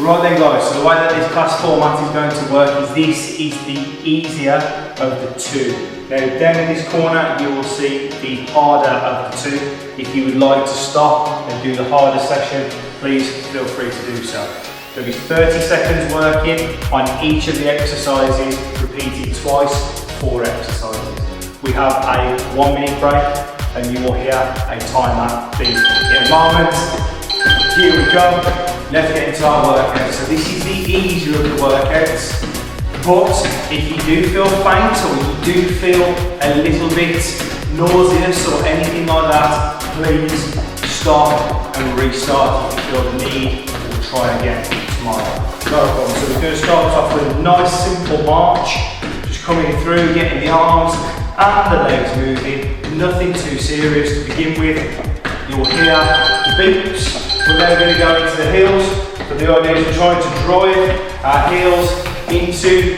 Right then guys, so the way that this class format is going to work is this is the easier of the two. Now down in this corner you will see the harder of the two. If you would like to stop and do the harder section, please feel free to do so. There'll be 30 seconds working on each of the exercises, repeated twice, 4 exercises. We have a 1 minute break and you will hear a timer beep in a moment. Here we go. Let's get into our workout. So this is the easier of the workouts, but if you do feel faint or you do feel a little bit nauseous or anything like that, please stop and restart if you feel the need, or try again tomorrow. No problem. So we're going to start off with a nice simple march, just coming through, getting the arms and the legs moving, nothing too serious to begin with. You'll hear the beeps. We're now going to go into the heels, so the idea is we're trying to drive our heels into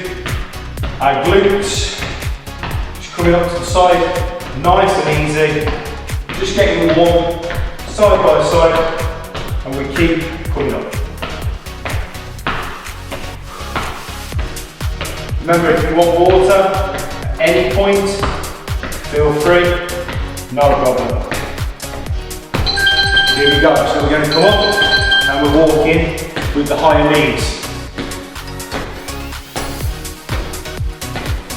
our glutes, just coming up to the side, nice and easy, just getting warm, side by side, and we keep coming up. Remember, if you want water at any point, feel free, no problem. Here we go, so we're going to come up and we're walking with the higher knees.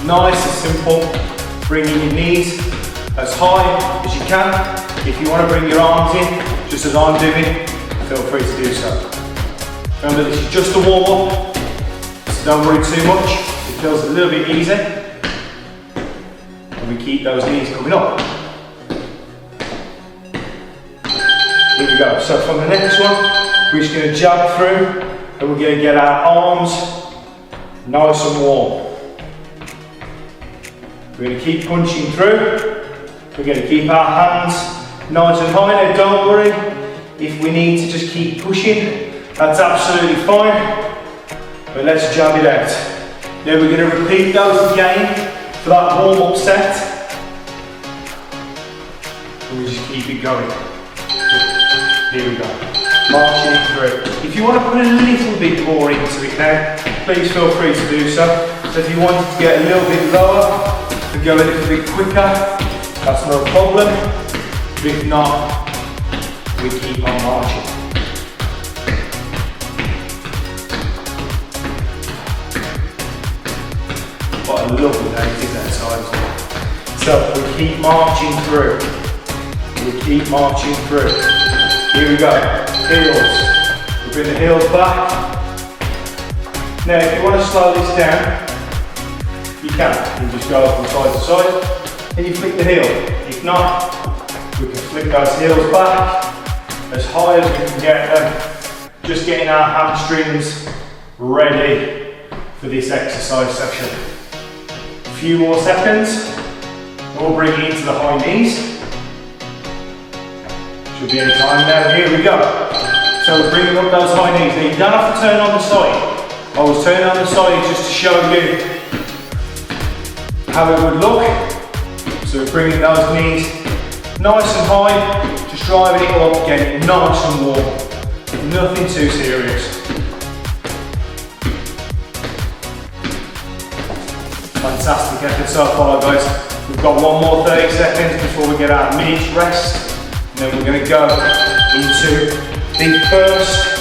Nice and simple, bringing your knees as high as you can. If you want to bring your arms in, just as I'm doing, feel free to do so. Remember, this is just a warm up, so don't worry too much. It feels a little bit easy. And we keep those knees coming up. Here we go. So from the next one, we're just going to jab through and we're going to get our arms nice and warm. We're going to keep punching through. We're going to keep our hands nice and high. Now don't worry if we need to just keep pushing, that's absolutely fine. But let's jab it out. Now we're going to repeat those again for that warm up set. And we just keep it going. Here we go, marching it through. If you want to put a little bit more into it now, please feel free to do so. So if you want it to get a little bit lower and go a little bit quicker, that's no problem. But if not, we keep on marching. What a lovely day it is outside as well. So we keep marching through. We keep marching through. Here we go, heels. We bring the heels back. Now if you want to slow this down, you can. You just go from side to side and you flick the heel. If not, we can flick those heels back as high as we can get them. Just getting our hamstrings ready for this exercise section. A few more seconds and we'll bring it into the high knees. Should be any time now. Here we go. So we're bringing up those high knees. Now you don't have to turn on the side. I was turning on the side just to show you how it would look. So we're bringing those knees nice and high, just driving it up, getting nice and warm. Nothing too serious. Fantastic effort so far, guys. We've got one more 30 seconds before we get our minute's rest. And then we're going to go into the first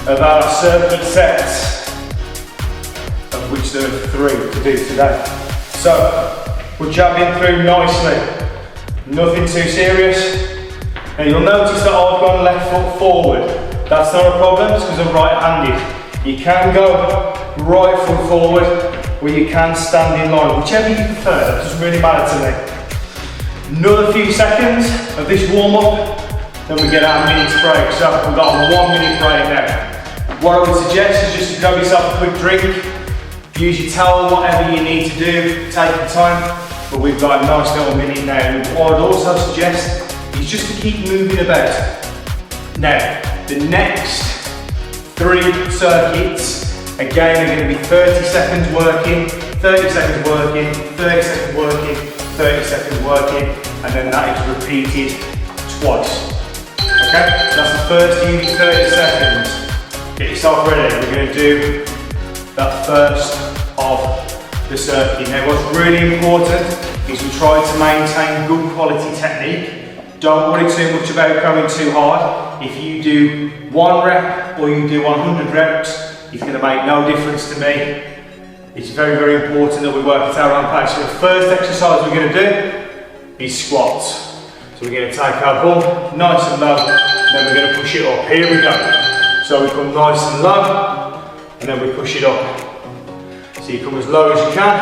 of our circuit sets, of which there are 3 to do today. So we're jabbing through nicely, nothing too serious. Now you'll notice that I've gone left foot forward. That's not a problem because I'm right-handed. You can go right foot forward or you can stand in line, whichever you prefer, that doesn't really matter to me. Another few seconds of this warm up, then we get our minute's break. So we've got a 1 minute break now. What I would suggest is just to grab yourself a quick drink, use your towel, whatever you need to do, take your time, but we've got a nice little minute now. And what I'd also suggest is just to keep moving about. Now, the next 3 circuits, again, are going to be 30 seconds working, 30 seconds working, 30 seconds working, 30 seconds working, and then that is repeated twice. Okay, that's the first unit, 30 seconds. Get yourself ready. We're going to do that first of the circuit. Now what's really important is we try to maintain good quality technique. Don't worry too much about going too hard. If you do 1 rep or you do 100 reps, it's going to make no difference to me. It's very, very important that we work at our own pace. So the first exercise we're going to do is squats. So we're going to take our ball nice and low, and then we're going to push it up. Here we go. So we come nice and low, and then we push it up. So you come as low as you can,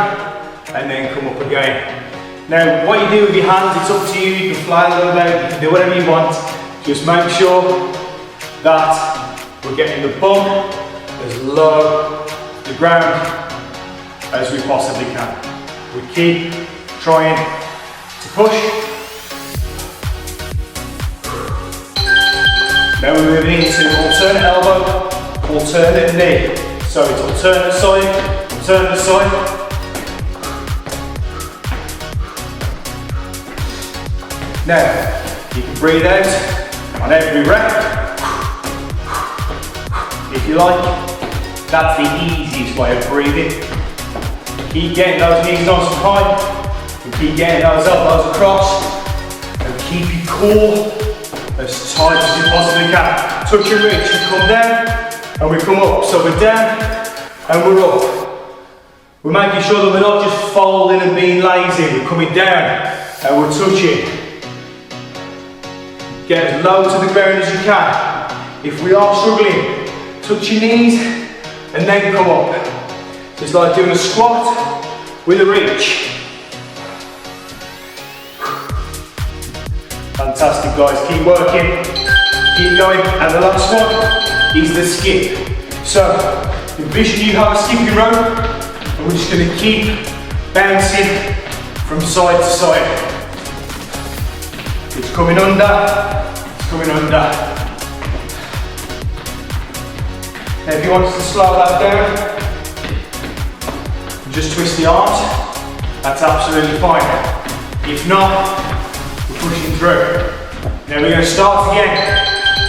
and then come up again. Now, what you do with your hands, it's up to you. You can fly a little bit, you can do whatever you want. Just make sure that we're getting the bum as low to the ground as we possibly can. We keep trying to push. Now we're moving into alternate elbow, alternate knee. So it's alternate side. Now, you can breathe out on every rep, if you like. That's the easiest way of breathing. Keep getting those knees nice and high, and keep getting those elbows across, and keep your core as tight as you possibly can. Touch and reach, we come down, and we come up. So we're down, and we're up. We're making sure that we're not just folding and being lazy, we're coming down, and we're touching. Get as low to the ground as you can. If we are struggling, touch your knees and then come up. So it's like doing a squat with a reach. Fantastic guys, keep working, keep going. And the last one is the skip. So envision you have a skipping rope, and we're just going to keep bouncing from side to side. It's coming under, it's coming under. Now if you want us to slow that down, just twist the arms, that's absolutely fine. If not, we're pushing through. Now we're going to start again.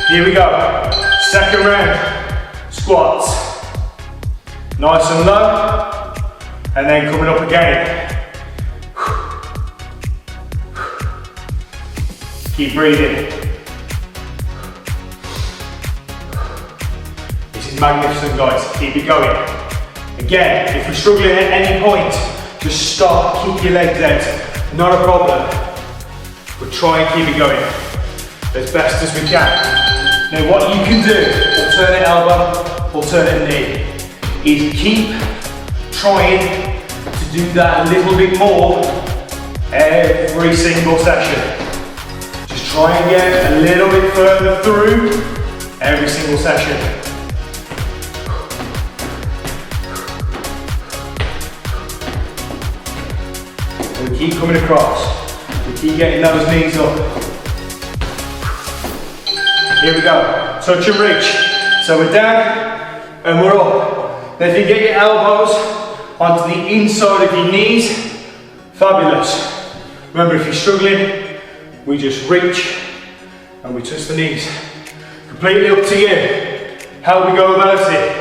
Here we go. Second round, squats. Nice and low, and then coming up again. Keep breathing. This is magnificent guys, keep it going. Again, if you're struggling at any point, just stop, keep your legs out, not a problem. But try and keep it going as best as we can. Now what you can do, alternate elbow, alternate knee, is keep trying to do that a little bit more every single session. Just try and get a little bit further through every single session. We keep coming across. We keep getting those knees up. Here we go. Touch and reach. So we're down and we're up. Now if you get your elbows onto the inside of your knees, fabulous. Remember, if you're struggling, we just reach and we touch the knees. Completely up to you how we go about it.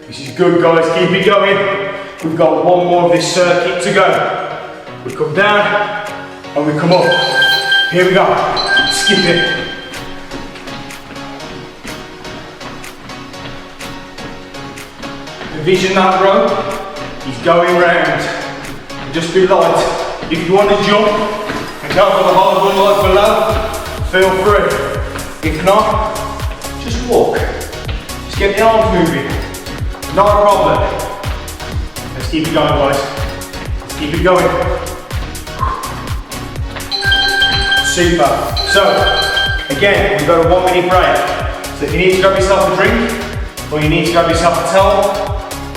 This is good guys, keep it going. We've got one more of this circuit to go. We come down and we come up. Here we go, skip it. Envision that rope, he's going round. Just be light. If you want to jump and go for the hard one like below, feel free. If not, just walk. Just get the arms moving. Not a problem. Let's keep it going guys. Let's keep it going. Super. So, again, we've got a 1 minute break. So if you need to grab yourself a drink, or you need to grab yourself a towel,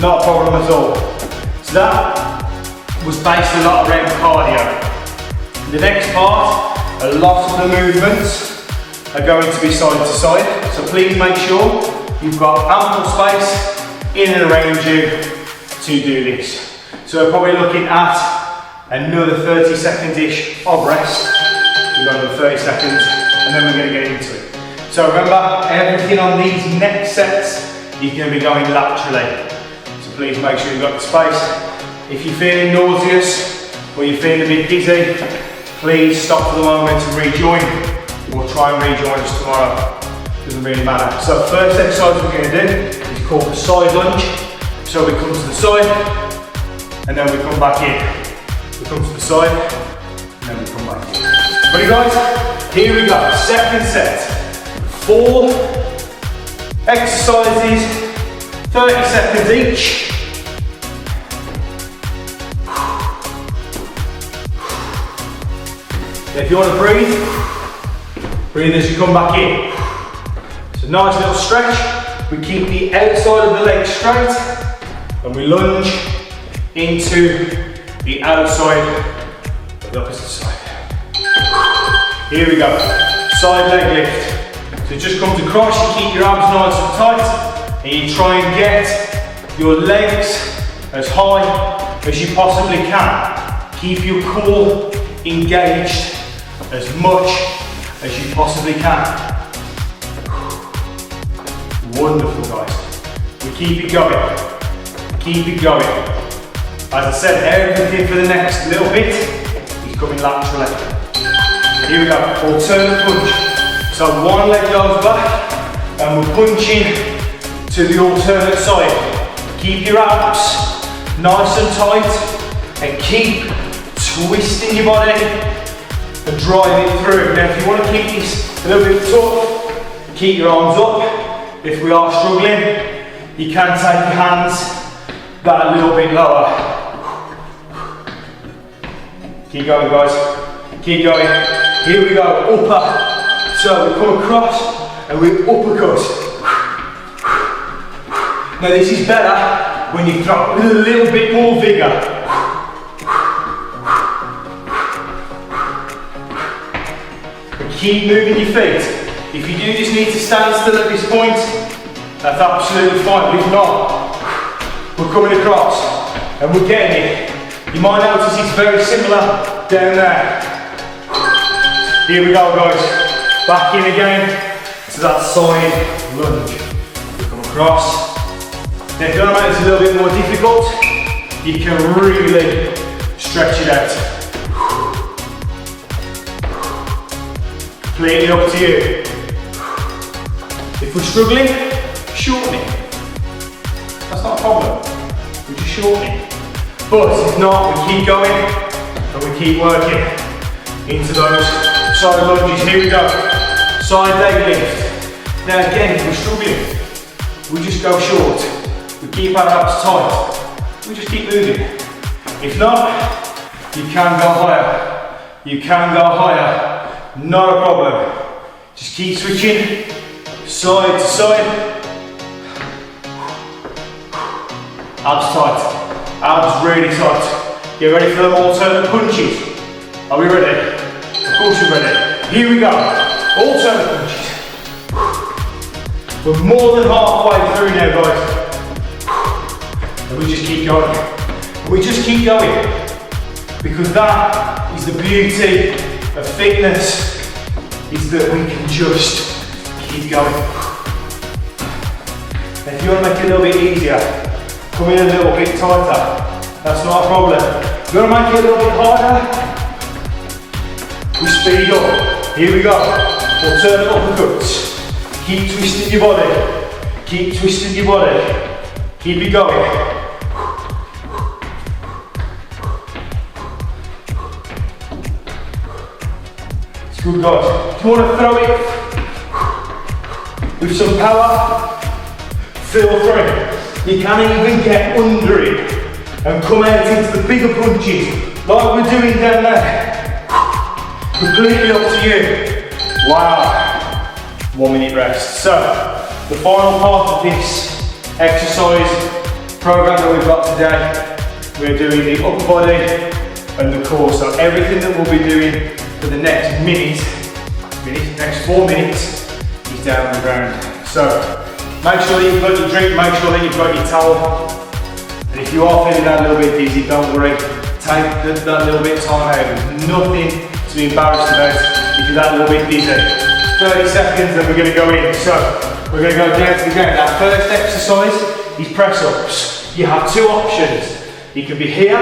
not a problem at all. So that was based a lot around cardio. The next part, a lot of the movements are going to be side to side. So please make sure you've got ample space in and around you to do this. So we're probably looking at another 30 seconds-ish of rest. We've got another 30 seconds and then we're going to get into it. So remember, everything on these next sets is going to be going laterally. So please make sure you've got the space. If you're feeling nauseous or you're feeling a bit dizzy, please stop for the moment and rejoin. We'll try and rejoin us tomorrow. Doesn't really matter. So first exercise we're going to do is called the side lunge. So we come to the side and then we come back in. We come to the side and then we come back in. Ready guys? Here we go. Second set. 4 exercises, 30 seconds each. If you want to breathe as you come back in. It's a nice little stretch. We keep the outside of the leg straight and we lunge into the outside of the opposite side. Here we go. Side leg lift. So just comes across, you keep your arms nice and tight and you try and get your legs as high as you possibly can. Keep your core engaged as much as you possibly can. Wonderful guys. We keep it going. Keep it going. As I said, everything for the next little bit is coming laterally. Here we go, alternate punch. So one leg goes back and we're punching to the alternate side. Keep your abs nice and tight and keep twisting your body and drive it through. Now if you want to keep this a little bit tough, keep your arms up. If we are struggling, you can take your hands that a little bit lower. Keep going guys, keep going. Here we go, upper. So we come across and we uppercut. Now this is better when you throw a little bit more vigour. Keep moving your feet. If you do just need to stand still at this point, that's absolutely fine. But if not, we're coming across and we're getting it. You might notice it's very similar down there. Here we go guys. Back in again to that side lunge. We come across. Now if you want to make this a little bit more difficult, you can really stretch it out. Completely up to you. If we're struggling, shorten it. That's not a problem. We just shorten it. But if not, we keep going and we keep working into those side lunges. Here we go. Side leg lift. Now again, if we're struggling, we just go short. We keep our abs tight. We just keep moving. If not, you can go higher. You can go higher. Not a problem. Just keep switching side to side. Abs tight. Abs really tight. Get ready for them alternate punches. Are we ready? Of course we're ready. Here we go. Alternate punches. We're more than halfway through now, guys. And we just keep going. We just keep going. Because that is the beauty of fitness, is that we can just keep going. And if you want to make it a little bit easier, come in a little bit tighter. That's not a problem. If you want to make it a little bit harder, we speed up. Here we go. Alternate uppercuts. Keep twisting your body. Keep twisting your body. Keep it going. Good guys. If you want to throw it with some power, feel free. You can even get under it and come out into the bigger punches like we're doing down there. Completely up to you. Wow. 1 minute rest. So, the final part of this exercise program that we've got today, we're doing the upper body and the core. So everything that we'll be doing for the next next 4 minutes is down on the ground. So make sure that you've got your drink, make sure that you've got your towel. And if you are feeling that little bit dizzy, don't worry, take that little bit of time out. There's nothing to be embarrassed about if you're that little bit dizzy. 30 seconds, then we're going to go in. So we're going to go down to the ground. Our first exercise is press ups. You have two options. You can be here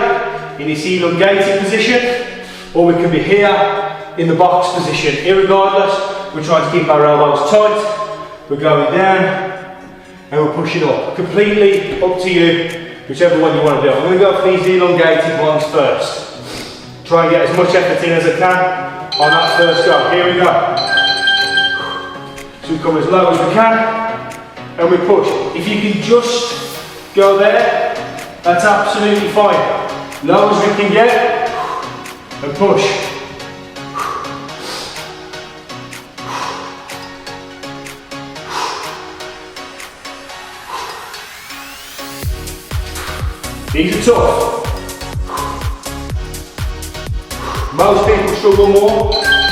in this elongated position, or we can be here in the box position. Irregardless, we're trying to keep our elbows tight. We're going down and we're pushing up. Completely up to you, whichever one you want to do. I'm going to go for these elongated ones first. Try and get as much effort in as I can on that first go. Here we go. So we come as low as we can and we push. If you can just go there, that's absolutely fine. Low as we can get and push. These are tough. Most people struggle more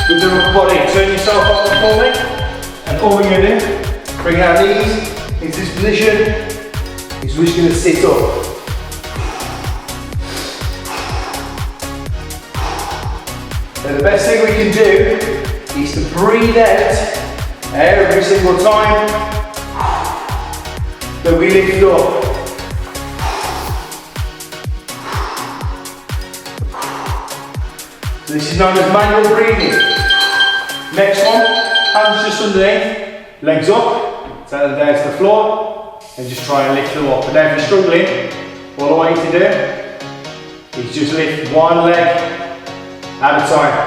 with their upper body. Turn yourself up for me, and all we're going to do, bring our knees into this position, is we're just going to sit up. And the best thing we can do is to breathe out every single time that we lift up. So this is known as manual breathing. Next one, hands just underneath, legs up, take them down to the floor, and just try and lift them up. And now if you're struggling, all I want you to do is just lift one leg at a time.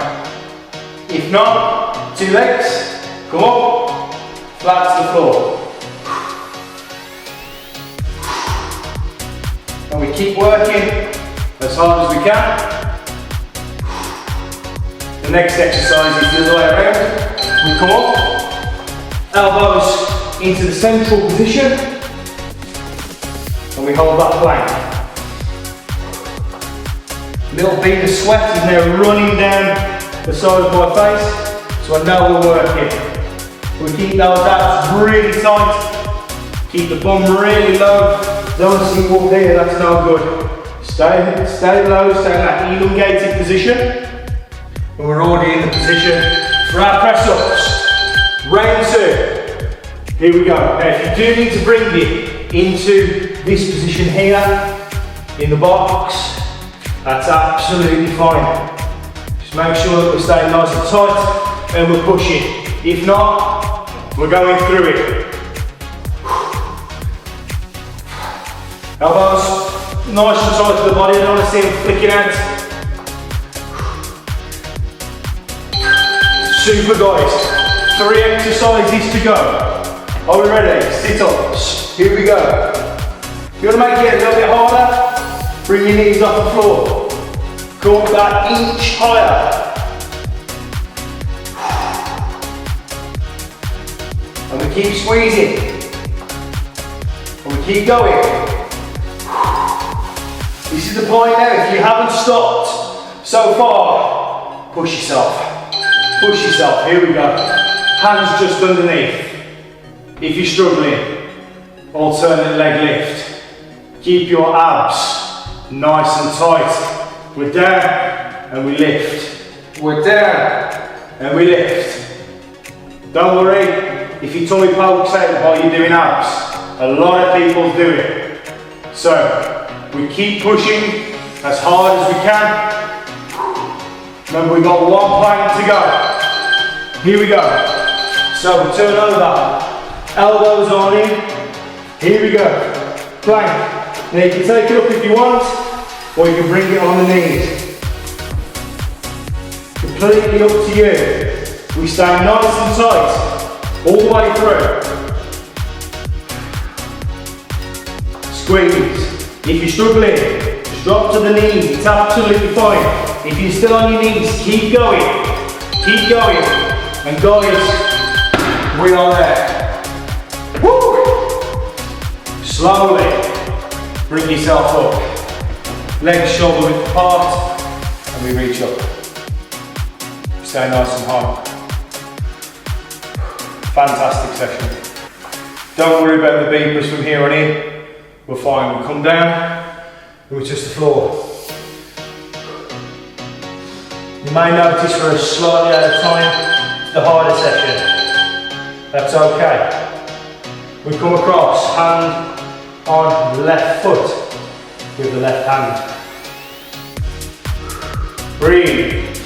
If not, two legs, come up, flat to the floor. And we keep working as hard as we can. The next exercise is the other way around. We come up, elbows into the central position, and we hold that plank. Little bead of sweat is now running down the side of my face, so I know we're working. We keep those abs really tight, keep the bum really low. Don't see you up there, that's no good. Stay low, stay in that elongated position. And we're already in the position for our press ups. Round two. Here we go. Now if you do need to bring it into this position here, in the box, that's absolutely fine. Just make sure that we're staying nice and tight and we're pushing. If not, we're going through it. Elbows nice and tight to the body. I don't want to see them flicking out. Super guys, 3 exercises to go. Are we ready? Sit-ups. Here we go. If you want to make it a little bit harder, bring your knees off the floor. Come up that inch higher. And we keep squeezing. And we keep going. This is the point now. If you haven't stopped so far, push yourself. Push yourself, here we go. Hands just underneath. If you're struggling, alternate leg lift. Keep your abs nice and tight. We're down and we lift. We're down and we lift. Don't worry if your tummy pokes out while you're doing abs. A lot of people do it. So we keep pushing as hard as we can. Remember, we've got one plank to go. Here we go. So we turn over, elbows on in. Here we go. Plank. Now you can take it up if you want, or you can bring it on the knees. Completely up to you. We stay nice and tight all the way through. Squeeze. If you're struggling, just drop to the knees. It's absolutely fine. If you're still on your knees, keep going. Keep going. And guys, we are there. Woo! Slowly bring yourself up. Legs shoulder width apart, and we reach up. Stay nice and high. Fantastic session. Don't worry about the beepers from here on in. We're fine. We come down and we touch the floor. You may notice we're slightly out of time, the harder session. That's okay. We come across, hand on left foot with the left hand. Breathe.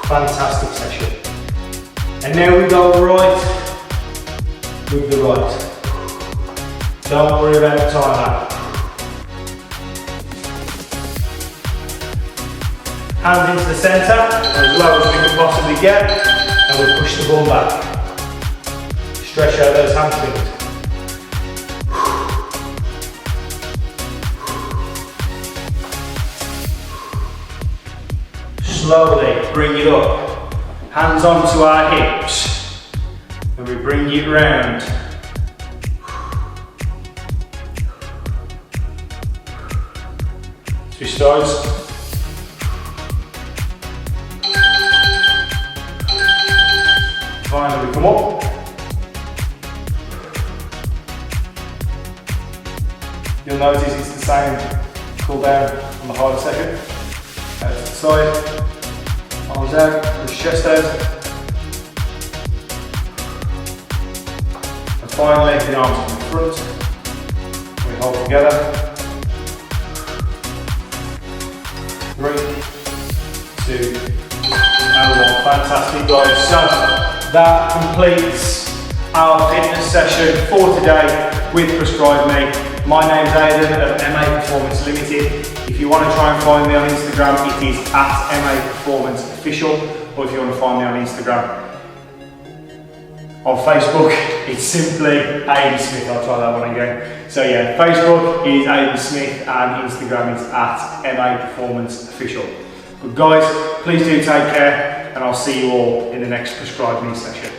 Fantastic session. And now we go right with the right. Don't worry about the timer. Hands into the centre, as low as we can possibly get, and we push the ball back. Stretch out those hamstrings. Slowly bring it up. Hands onto our hips, and we bring it round. Switch sides. Finally we come up. You'll notice it's the same cool down on the harder second. Out to the side, arms out, push chest out. And finally the arms to the front. We hold together. 3, 2, and 1. Fantastic guys. So that completes our fitness session for today with Prescribe Me. My name's Aidan of MA Performance Limited. If you want to try and find me on Instagram, it is at MA Performance Official, or if you want to find me on Instagram. On Facebook, it's simply Aidan Smith. I'll try that one again. So yeah, Facebook is Aidan Smith and Instagram is at MA Performance Official. But guys, please do take care, and I'll see you all in the next Prescribe Me session.